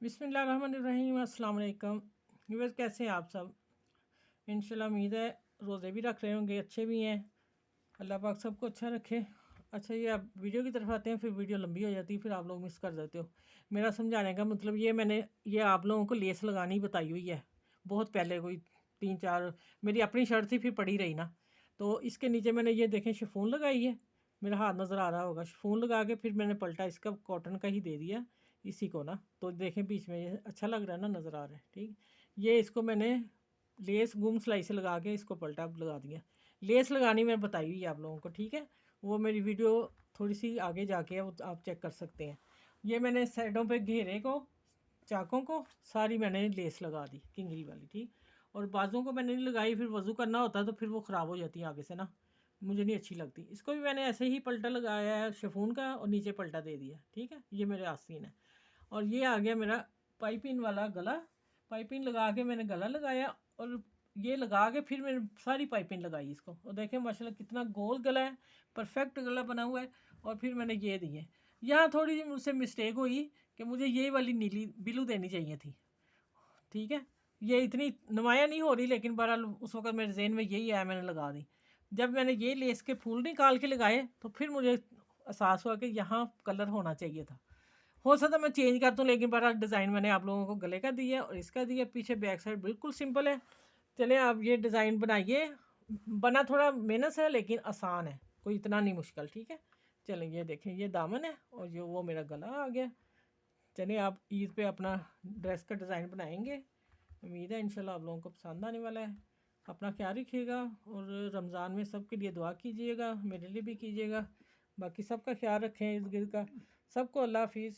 बिस्मिल्लाहिर्रहमानिर्रहीम। अस्सलाम वालेकुम व्यूअर्स, कैसे हैं आप सब? इंशाल्लाह उम्मीद है रोज़े भी रख रहे होंगे, अच्छे भी हैं। अल्लाह पाक सबको अच्छा रखे। अच्छा, ये आप वीडियो की तरफ आते हैं, फिर वीडियो लंबी हो जाती है, फिर आप लोग मिस कर देते हो। मेरा समझाने का मतलब ये आप लोगों को लेस लगानी बताई हुई है बहुत पहले, कोई 3-4 मेरी अपनी शर्ट थी, फिर पड़ी रही ना, तो इसके नीचे मैंने ये देखें शिफॉन लगाई है। मेरा हाथ नज़र आ रहा होगा, शिफॉन लगा के फिर मैंने पलटा इसका कॉटन का ही दे दिया इसी को ना, तो देखें बीच में ये अच्छा लग रहा है ना, नज़र आ रहा है ठीक। ये इसको मैंने लेस गुम सिलाई से लगा के इसको पलटा लगा दिया। लेस लगानी मैं बताई हुई है आप लोगों को, ठीक है। वो मेरी वीडियो थोड़ी सी आगे जाके है, वो आप चेक कर सकते हैं। ये मैंने साइडों पे घेरे को, चाकों को सारी मैंने लेस लगा दी किंगरी वाली, ठीक। और बाजों को मैंने नहीं लगाई, फिर वज़ू करना होता तो फिर वो ख़राब हो जाती है आगे से ना, मुझे नहीं अच्छी लगती। इसको भी मैंने ऐसे ही पलटा लगाया है शिफॉन का, और नीचे पलटा दे दिया, ठीक है। ये मेरे आस्तीन है। और ये आ गया मेरा पाइपिंग वाला गला। पाइपिंग लगा के मैंने गला लगाया, और ये लगा के फिर मैंने सारी पाइपिंग लगाई इसको, और देखें माशाल्लाह कितना गोल गला है, परफेक्ट गला बना हुआ है। और फिर मैंने ये दिए। यहाँ थोड़ी सी मुझसे मिस्टेक हुई कि मुझे ये वाली नीली बिलू देनी चाहिए थी, ठीक है। ये इतनी नुमाया नहीं हो रही, लेकिन बहरहाल उस वक्त मेरे जहन में यही आया, मैंने लगा दी। जब मैंने ये लेस के फूल निकाल के लगाए तो फिर मुझे एहसास हुआ कि यहाँ कलर होना चाहिए था। हो सकता मैं चेंज कर दूँ, लेकिन बड़ा डिज़ाइन मैंने आप लोगों को गले का दिया और इसका दिया। पीछे बैक साइड बिल्कुल सिंपल है। चलें आप ये डिज़ाइन बनाइए। बना थोड़ा मेहनत है लेकिन आसान है, कोई इतना नहीं मुश्किल, ठीक है। चलें ये देखें, ये दामन है और ये वो मेरा गला आ गया। चलिए आप ईद पे अपना ड्रेस का डिज़ाइन बनाएंगे। उम्मीद है इंशाल्लाह आप लोगों को पसंद आने वाला है। अपना ख्याल रखिएगा और रमज़ान में सबके लिए दुआ कीजिएगा, मेरे लिए भी कीजिएगा। बाकी सबका ख्याल रखें, इर्द गिर्द का। सबको अल्लाह हाफिज़।